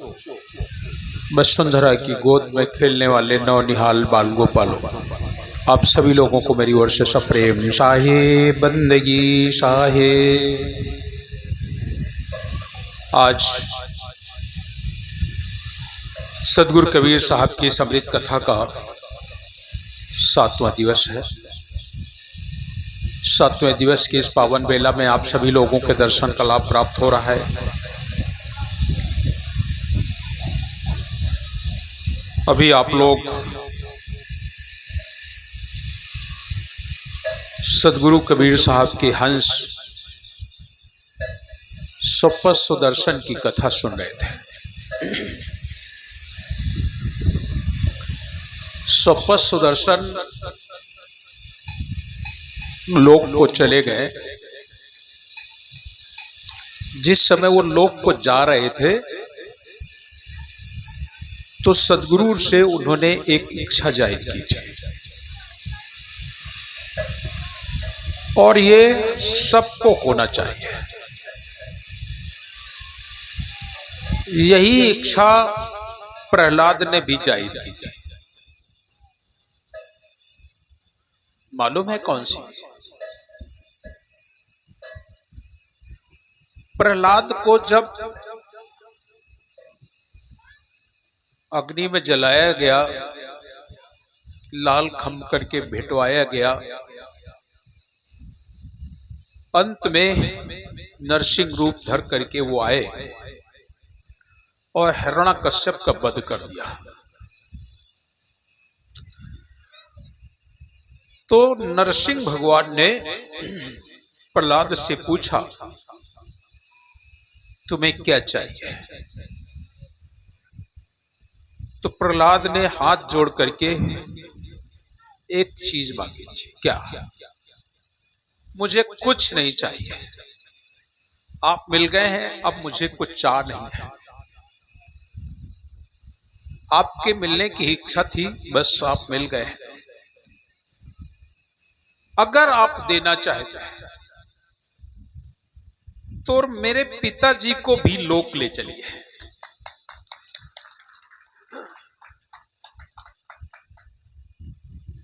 वसुंधरा की गोद में खेलने वाले नौनिहाल बाल गोपालों, आप सभी लोगों को मेरी ओर से सप्रेम शाहे बंदगी शाहे। आज सदगुरु कबीर साहब की समृत कथा का 7वां दिवस है। 7वें दिवस की इस पावन बेला में आप सभी लोगों के दर्शन का लाभ प्राप्त हो रहा है। अभी आप लोग सदगुरु कबीर साहब के हंस स्वपथ सुदर्शन की कथा सुन रहे थे। स्वपथ सुदर्शन लोक को चले गए। जिस समय वो लोक को जा रहे थे तो सदगुरु से उन्होंने एक इच्छा जाहिर की थी, और ये सबको होना चाहिए। यही इच्छा प्रहलाद ने भी जाहिर की थी। मालूम है कौन सी? प्रहलाद को जब अग्नि में जलाया गया, लाल खम करके भेंटवाया गया, अंत में नरसिंह रूप धर करके वो आए और हिरण्यकश्यप का वध कर दिया। तो नरसिंह भगवान ने प्रहलाद से पूछा, तुम्हें क्या चाहिए? तो प्रहलाद ने हाथ जोड़ करके एक चीज मांगी थी। क्या? मुझे कुछ नहीं चाहिए, आप मिल गए हैं, अब मुझे कुछ चाह नहीं है। आपके मिलने की इच्छा थी, बस आप मिल गए हैं। अगर आप देना चाहते हैं तो मेरे पिताजी को भी लोक ले चलिए।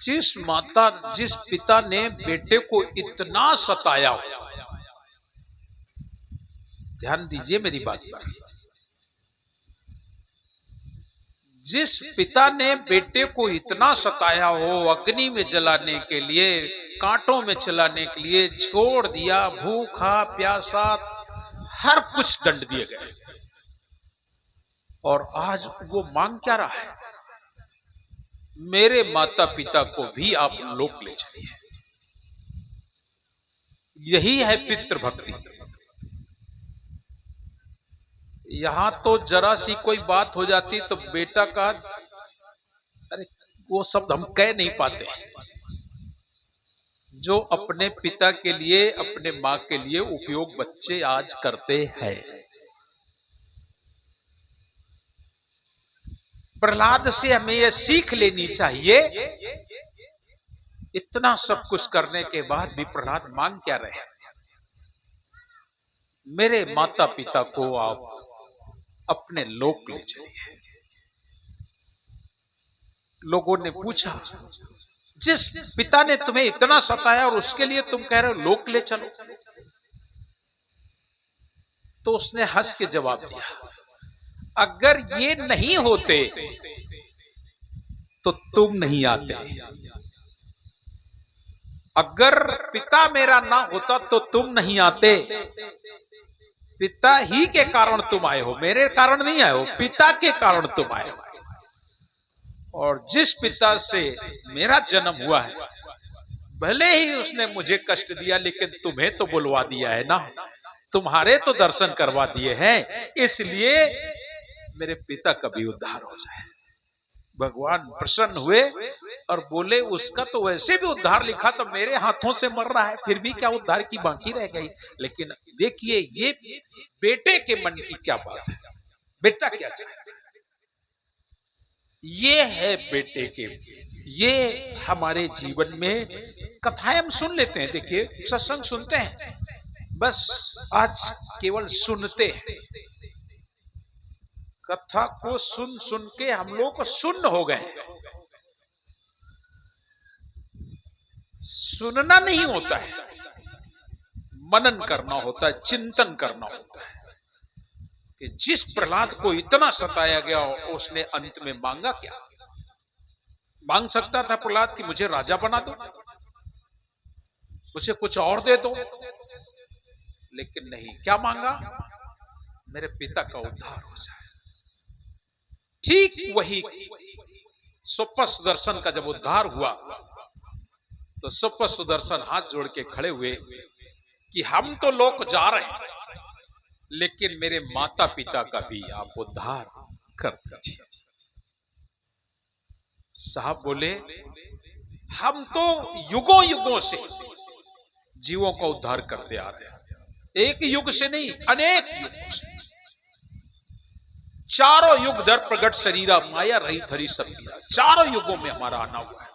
जिस पिता ने बेटे को इतना सताया हो, ध्यान दीजिए मेरी बात पर, जिस पिता ने बेटे को इतना सताया हो, अग्नि में जलाने के लिए, कांटों में चलाने के लिए छोड़ दिया, भूखा प्यासा हर कुछ दंड दिए गए, और आज वो मांग क्या रहा है? मेरे माता पिता को भी आप लोक ले चलिए। यही है पितृभक्ति। यहां तो जरा सी कोई बात हो जाती तो बेटा का, अरे वो शब्द हम कह नहीं पाते, जो अपने पिता के लिए, अपने मां के लिए उपयोग बच्चे आज करते हैं। प्रहलाद से हमें यह सीख लेनी चाहिए। इतना सब कुछ करने के बाद भी प्रहलाद मांग क्या रहे? मेरे माता पिता को आप अपने लोक ले चलिए। लोगों ने पूछा, जिस पिता ने तुम्हें इतना सताया और उसके लिए तुम कह रहे हो लोक ले चलो? तो उसने हंस के जवाब दिया, अगर ये नहीं होते तो तुम नहीं आते। अगर पिता मेरा ना होता तो तुम नहीं आते। पिता ही के कारण तुम आए हो, मेरे कारण नहीं आए हो, पिता के कारण तुम आए हो। और जिस पिता से मेरा जन्म हुआ है, भले ही उसने मुझे कष्ट दिया, लेकिन तुम्हें तो बुलवा दिया है ना, तुम्हारे तो दर्शन करवा दिए हैं, इसलिए मेरे पिता का भी उद्धार हो जाए। भगवान प्रसन्न हुए और बोले, उसका तो वैसे भी उद्धार लिखा तो मेरे हाथों से मर रहा है, फिर भी क्या उद्धार की बाकी रह गई? लेकिन देखिए ये बेटे के मन की क्या बात है, बेटा क्या चाहता है, ये है बेटे के। ये हमारे जीवन में कथाएं हम सुन लेते हैं, देखिए सत्संग सुनते हैं, बस आज केवल सुनते हैं। कथा को सुन सुन के हम लोग सुन्न हो गए। सुनना नहीं होता है, मनन करना होता है, चिंतन करना होता है कि जिस प्रहलाद को इतना सताया गया उसने अंत में मांगा क्या। मांग सकता था प्रहलाद कि मुझे राजा बना दो, मुझे कुछ और दे दो, लेकिन नहीं। क्या मांगा? मेरे पिता का उद्धार हो जाए। ठीक वही सुप्पा सुदर्शन का जब उद्धार हुआ तो सुप्पा सुदर्शन हाथ जोड़ के खड़े हुए कि हम तो लोग जा रहे हैं, लेकिन मेरे माता पिता का भी आप उद्धार कर दीजिए। साहब बोले, हम तो युगों युगों से जीवों का उद्धार करते आ रहे हैं, एक युग से नहीं, अनेक युग से। चारों युग दर प्रगट शरीरा माया रहित हरि सब कीरा। चारों युगों में हमारा आना हुआ है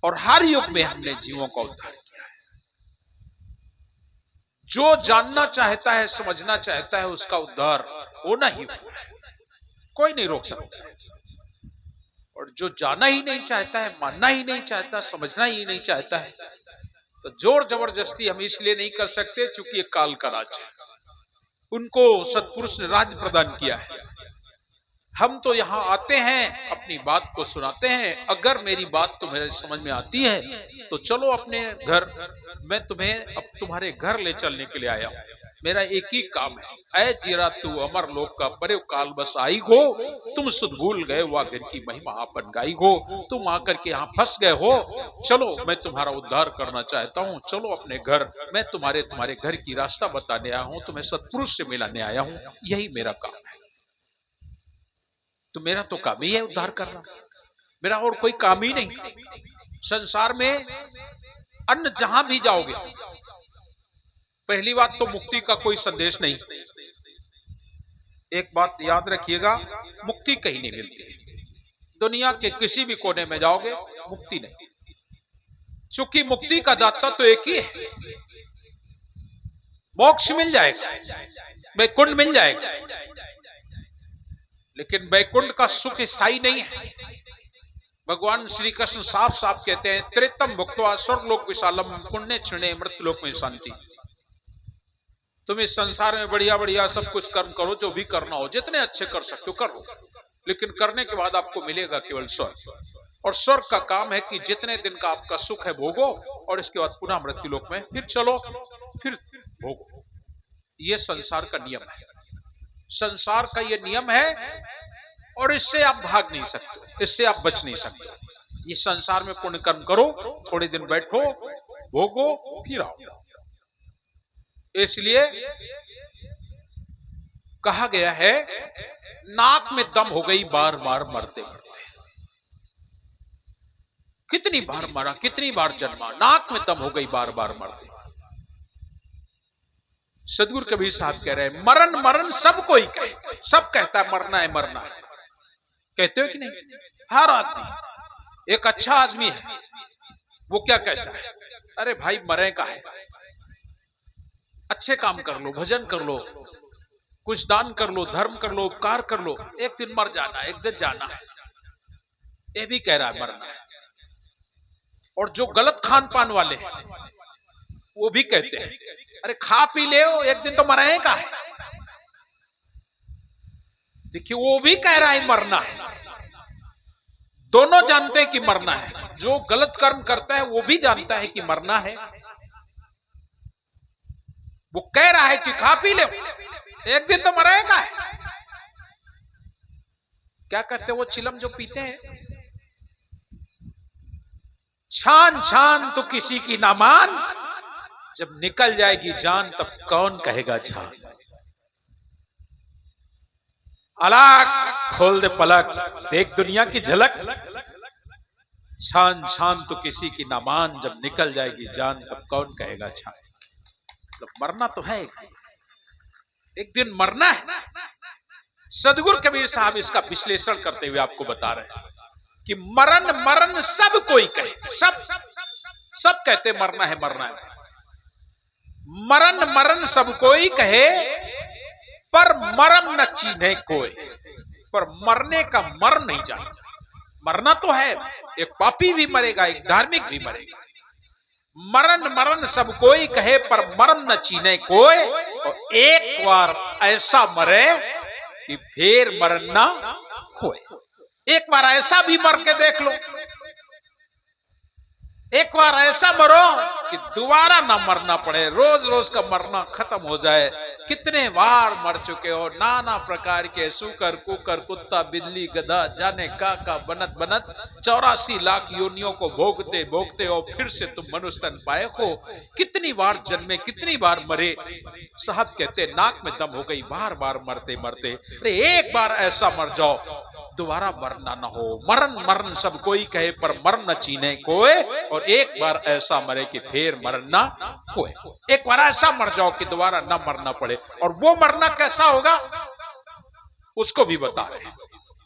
और हर युग में हमने जीवों का उद्धार किया है। जो जानना चाहता है, समझना चाहता है, उसका उद्धार होना ही हुआ है, कोई नहीं रोक सकता है। और जो जाना ही नहीं चाहता है, मानना ही नहीं चाहता, समझना ही नहीं चाहता है, तो जोर जबरदस्ती हम इसलिए नहीं कर सकते क्योंकि ये काल का राज है। उनको सत्पुरुष ने राज्य प्रदान किया है। हम तो यहाँ आते हैं, अपनी बात को सुनाते हैं। अगर मेरी बात तुम्हें समझ में आती है तो चलो अपने घर, मैं तुम्हें अब तुम्हारे घर ले चलने के लिए आया हूँ। मेरा एक ही काम है, ऐ जीरा तू अमर लोक का परे काल बस आई हो, तुम सुध भूल गए वा घर की महिमा आपन गाई हो। तुम आकर के यहाँ फंस गए हो, चलो मैं तुम्हारा उद्धार करना चाहता हूँ, चलो अपने घर। मैं तुम्हारे घर की रास्ता बताने आया हूँ, तुम्हें सत्पुरुष से मिलाने आया हूँ, यही मेरा काम है। तो मेरा तो काम ही है उद्धार करना, मेरा और कोई काम ही नहीं। संसार में अन्य जहां भी जाओगे, पहली बात तो मुक्ति का कोई संदेश नहीं। एक बात याद रखिएगा, मुक्ति कहीं नहीं मिलती। दुनिया के किसी भी कोने में जाओगे, मुक्ति नहीं, क्योंकि मुक्ति का दाता तो एक ही है। मोक्ष मिल जाएगा, वैकुंठ मिल जाएगा, लेकिन वैकुंठ का सुख स्थायी नहीं है। भगवान श्री कृष्ण साफ साफ कहते हैं, त्रेतम भुक्त्वा स्वर्गलोक विशालम पुण्य क्षणे मृत्युलोक में शांति। तुम इस संसार में बढ़िया बढ़िया सब कुछ कर्म करो, जो भी करना हो, जितने अच्छे कर सकते हो करो, लेकिन करने के बाद आपको मिलेगा केवल स्वर्ग। और स्वर्ग का काम है कि जितने दिन का आपका सुख है भोगो, और इसके बाद पुनः मृत्युलोक में फिर चलो, फिर भोगो। ये संसार का नियम है, संसार का ये नियम है, और इससे आप भाग नहीं सकते, इससे आप बच नहीं सकते। इस संसार में पुण्य कर्म करो, थोड़े दिन बैठो, भोगो, फिर आओ। इसलिए कहा गया है, नाक में दम हो गई बार बार मरते मरते। कितनी बार मरा, कितनी बार जन्मा, नाक में दम हो गई बार बार मरते। सदगुरु कबीर साहब कह रहे हैं, मरण मरण सब कोई कहे, सब कहता है मरना है मरना है। कहते हो कि नहीं? हर आदमी, एक अच्छा आदमी है, वो क्या कहता है, अरे भाई मरे का है, अच्छे काम कर लो, भजन कर लो, कुछ दान कर लो, धर्म कर लो, उपकार कर लो, एक दिन मर जाना, एक दिन जाना है। ये भी कह रहा है मरना है। और जो गलत खान पान वाले हैं, वो भी कहते हैं, अरे खा पी ले, एक दिन तो मरे का है। देखिए, वो भी कह रहा है मरना है। दोनों जानते हैं कि मरना है। जो गलत कर्म करता है वो भी जानता है कि मरना है। वो कह रहा है कि खा पी ले, एक दिन तो मरेगा है। क्या कहते हैं वो चिलम जो पीते हैं, छान छान तो किसी की ना मान, जब निकल जाएगी जान तब कौन कहेगा छान। अलग खोल दे पलक, देख दुनिया की झलक, छान छान तो किसी की ना मान, जब निकल जाएगी जान तब कौन कहेगा छान। मतलब मरना तो है, एक दिन मरना है। सदगुरु कबीर साहब इसका विश्लेषण करते हुए आपको बता रहे हैं कि मरण मरण सब कोई कहे, सब कहते मरना है मरना है। मरण मरण सब कोई कहे, पर मरम न चीन्हे कोई। पर मरने का मर नहीं जानता। मरना तो है, एक पापी भी मरेगा, एक धार्मिक भी मरेगा। मरण मरण सब कोई कहे पर मरण न चीने कोई, और एक बार ऐसा मरे कि फिर मरण ना कोई। एक बार ऐसा भी मर के देख लो, एक बार ऐसा मरो कि दोबारा ना मरना पड़े, रोज रोज का मरना खत्म हो जाए। कितने बार मर चुके हो, नाना प्रकार के सूकर कुकर कुत्ता बिल्ली गधा जाने का बनत बनत 84 लाख योनियों को भोगते भोगते हो, फिर से तुम मनुष्य तन पाए हो। कितनी बार जन्मे, कितनी बार मरे। साहब कहते नाक में दम हो गई बार बार मरते मरते। अरे एक बार ऐसा मर जाओ दोबारा मरना न हो। मरण मरण सब कोई कहे पर मरण न चीने कोई, और एक बार ऐसा मरे कि फिर मरना कोई। एक बार ऐसा मर जाओ कि दोबारा न मरना पड़े। और वो मरना कैसा होगा उसको भी बता रहे हैं।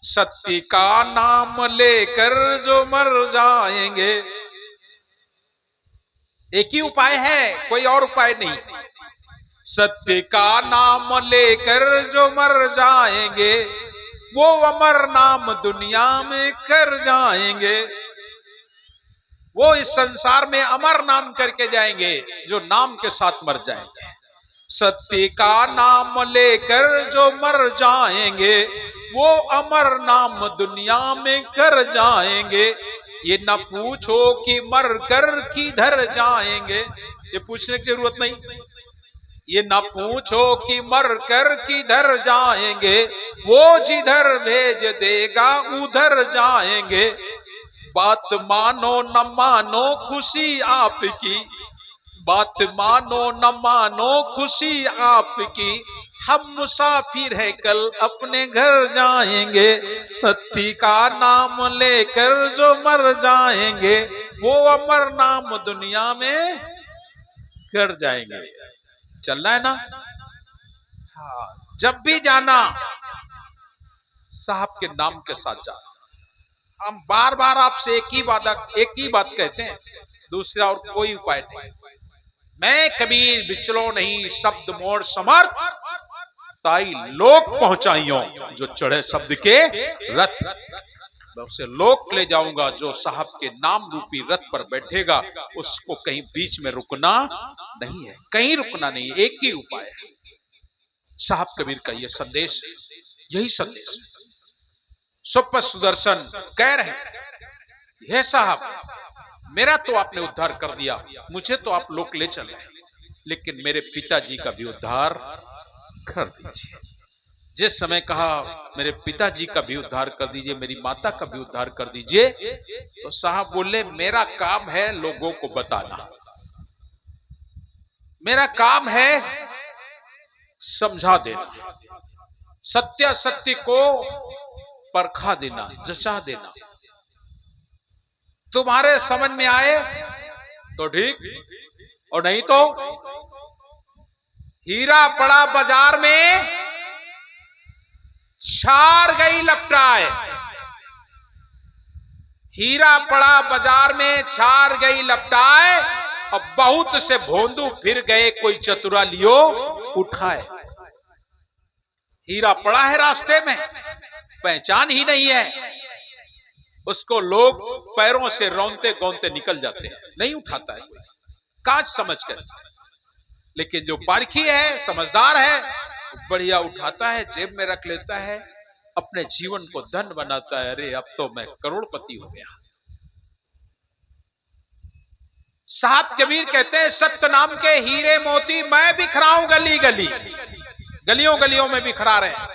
सत्य का नाम लेकर जो मर जाएंगे, एक ही उपाय है, कोई और उपाय नहीं। सत्य का नाम लेकर जो मर जाएंगे, वो अमर नाम दुनिया में कर जाएंगे। वो इस संसार में अमर नाम करके जाएंगे जो नाम के साथ मर जाएंगे। सत्य का नाम लेकर जो मर जाएंगे, वो अमर नाम दुनिया में कर जाएंगे। ये न पूछो कि मर कर किधर जाएंगे, ये पूछने की जरूरत नहीं। ये न पूछो कि मर कर किधर जाएंगे, वो जिधर भेज देगा उधर जाएंगे। बात मानो न मानो खुशी आपकी, बात मानो न मानो खुशी आपकी, हम मुसाफिर है कल अपने घर जाएंगे। सत्य का नाम लेकर जो मर जाएंगे, वो अमर नाम दुनिया में कर जाएंगे। चलना है ना? हाँ, जब भी जाना साहब के नाम के साथ जाना। हम बार बार आपसे एक ही बात कहते हैं, दूसरा और कोई उपाय नहीं। मैं कबीर बिचलो नहीं शब्द मोड़ समर्थ, ताई लोक पहुंचाइयो जो चढ़े शब्द के रथ। मैं उसे लोक ले जाऊंगा जो साहब के नाम रूपी रथ पर बैठेगा। उसको कहीं बीच में रुकना नहीं है, कहीं रुकना नहीं है। एक ही उपाय है साहब कबीर का, ये संदेश, यही संदेश। सुपर सुदर्शन कह रहे हैं, हे साहब मेरा तो आपने उद्धार कर दिया, मुझे तो आप लोक ले चले, लेकिन मेरे पिताजी का भी उद्धार कर दीजिए। जिस समय कहा मेरे पिताजी का भी उद्धार कर दीजिए, मेरी माता का भी उद्धार कर दीजिए, तो साहब बोले मेरा काम है लोगों को बताना, मेरा काम है समझा देना, सत्य सत्य को परखा देना, जचा देना। तुम्हारे समझ में आए तो ठीक, और नहीं तो हीरा पड़ा बाजार में छार गई लपटाए। हीरा पड़ा बाजार में छार गई लपटाए, अब बहुत से भोंदू फिर गए कोई चतुरा लियो उठाए। हीरा पड़ा है रास्ते में, पहचान ही नहीं है, उसको लोग पैरों से रौंदते गौंदते निकल जाते हैं, नहीं उठाता है कोई, काज समझ कर। लेकिन जो पारखी है, समझदार है, बढ़िया उठाता है, जेब में रख लेता है, अपने जीवन को धन बनाता है। अरे अब तो मैं करोड़पति हो गया। साहब कबीर कहते हैं, सत्य नाम के हीरे मोती मैं बिखराऊं गली गली, गलियों गलियों में बिखरा रहे।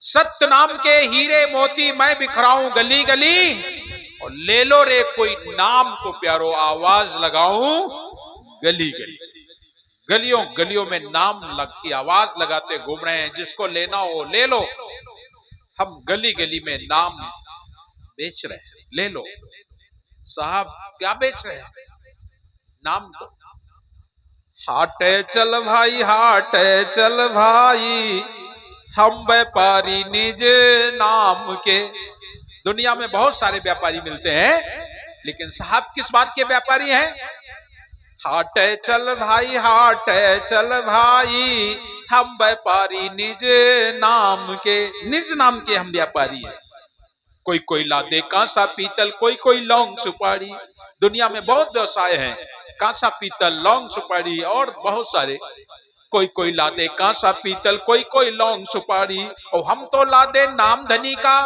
सत्य नाम के हीरे मोती मैं बिखराऊं गली गली, और ले लो रे कोई नाम को प्यारो आवाज लगाऊं गली गली। गलियों गलियों में नाम की आवाज लगाते घूम रहे हैं, जिसको लेना हो ले लो। हम गली गली में नाम बेच रहे हैं, ले लो। साहब क्या बेच रहे हैं? नाम को। हाटे चल भाई, हाटे चल भाई, हम व्यापारी निज नाम के। दुनिया में बहुत सारे व्यापारी मिलते हैं, लेकिन साहब किस बात के व्यापारी हैं? हाटे चल भाई, हाटे चल भाई, हम व्यापारी निज नाम के, निज नाम के हम व्यापारी हैं। कोई कोई ला दे कांसा पीतल, कोई कोई लौंग सुपारी। दुनिया में बहुत व्यवसाय हैं, कांसा पीतल, लौंग सुपारी और बहुत सारे। कोई कोई ला दे कांसा पीतल, कोई कोई लौंग सुपारी, और हम तो ला दे नाम धनी का,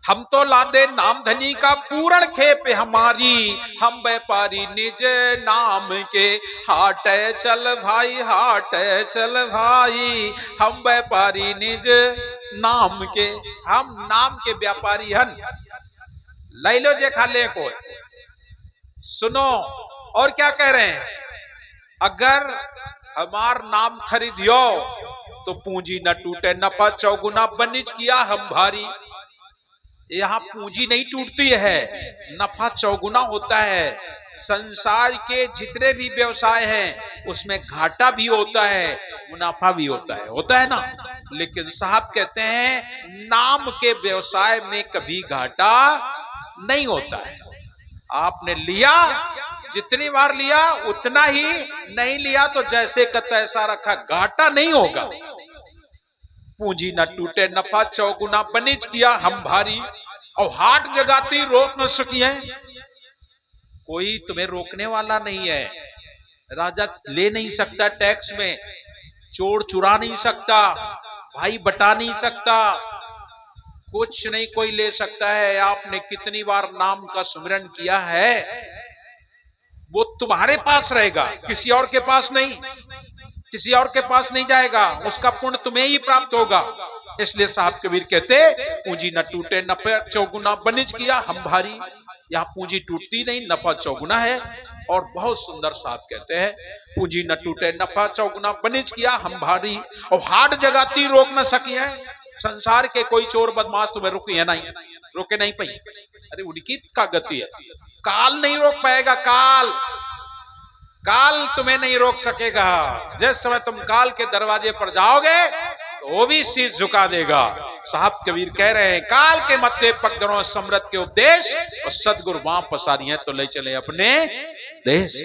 हम तो ला दे नाम धनी का पूर्ण खेप हमारी। हम व्यापारी निज नाम के, हाट चल भाई हाट चल भाई। हम व्यापारी निज नाम के, हम नाम के व्यापारी हन। ले लो जे खा ले को। सुनो और क्या कह रहे हैं, अगर हमार नाम खरीदियो तो पूंजी न टूटे, नफा चौगुना बनिज किया हम भारी। यहाँ पूंजी नहीं टूटती है, नफा चौगुना होता है। संसार के जितने भी व्यवसाय हैं उसमें घाटा भी होता है, मुनाफा भी होता है ना। लेकिन साहब कहते हैं नाम के व्यवसाय में कभी घाटा नहीं होता है। आपने लिया, जितनी बार लिया उतना ही, नहीं लिया तो जैसे का तैसा रखा, घाटा नहीं होगा। पूंजी न टूटे, नफा चौगुना बनिज किया हम भारी। और हाट जगाती रोक न सकी है, कोई तुम्हें रोकने वाला नहीं है। राजा ले नहीं सकता टैक्स में, चोर चुरा नहीं सकता, भाई बटा नहीं सकता, कुछ नहीं कोई ले सकता है। आपने कितनी बार नाम का सुमिरन किया है, वो तुम्हारे पास रहेगा, किसी और के पास नहीं, किसी और के पास नहीं जाएगा, उसका पुण्य तुम्हें ही प्राप्त होगा। इसलिए साहब कबीर कहते पूंजी न टूटे, नफा चौगुना बनिज किया हम भारी। यहाँ पूंजी टूटती नहीं, नफा चौगुना है। और बहुत सुंदर साहब कहते हैं पूंजी न टूटे, नफा चौगुना बनिज किया हम भारी। और हाट जगाती रोक न सकी है, संसार के कोई चोर बदमाश तुम्हें रुकी है नहीं, रोके नहीं पाई। अरे उनकी का गति है, काल नहीं रोक पाएगा, काल काल तुम्हें नहीं रोक सकेगा। जिस समय तुम काल के दरवाजे पर जाओगे तो वो भी शीश झुका देगा। साहब कबीर कह रहे हैं काल के मत्थे पकड़ो समृत के उपदेश, और सदगुरु वहां पसारी है तो ले चले अपने देश।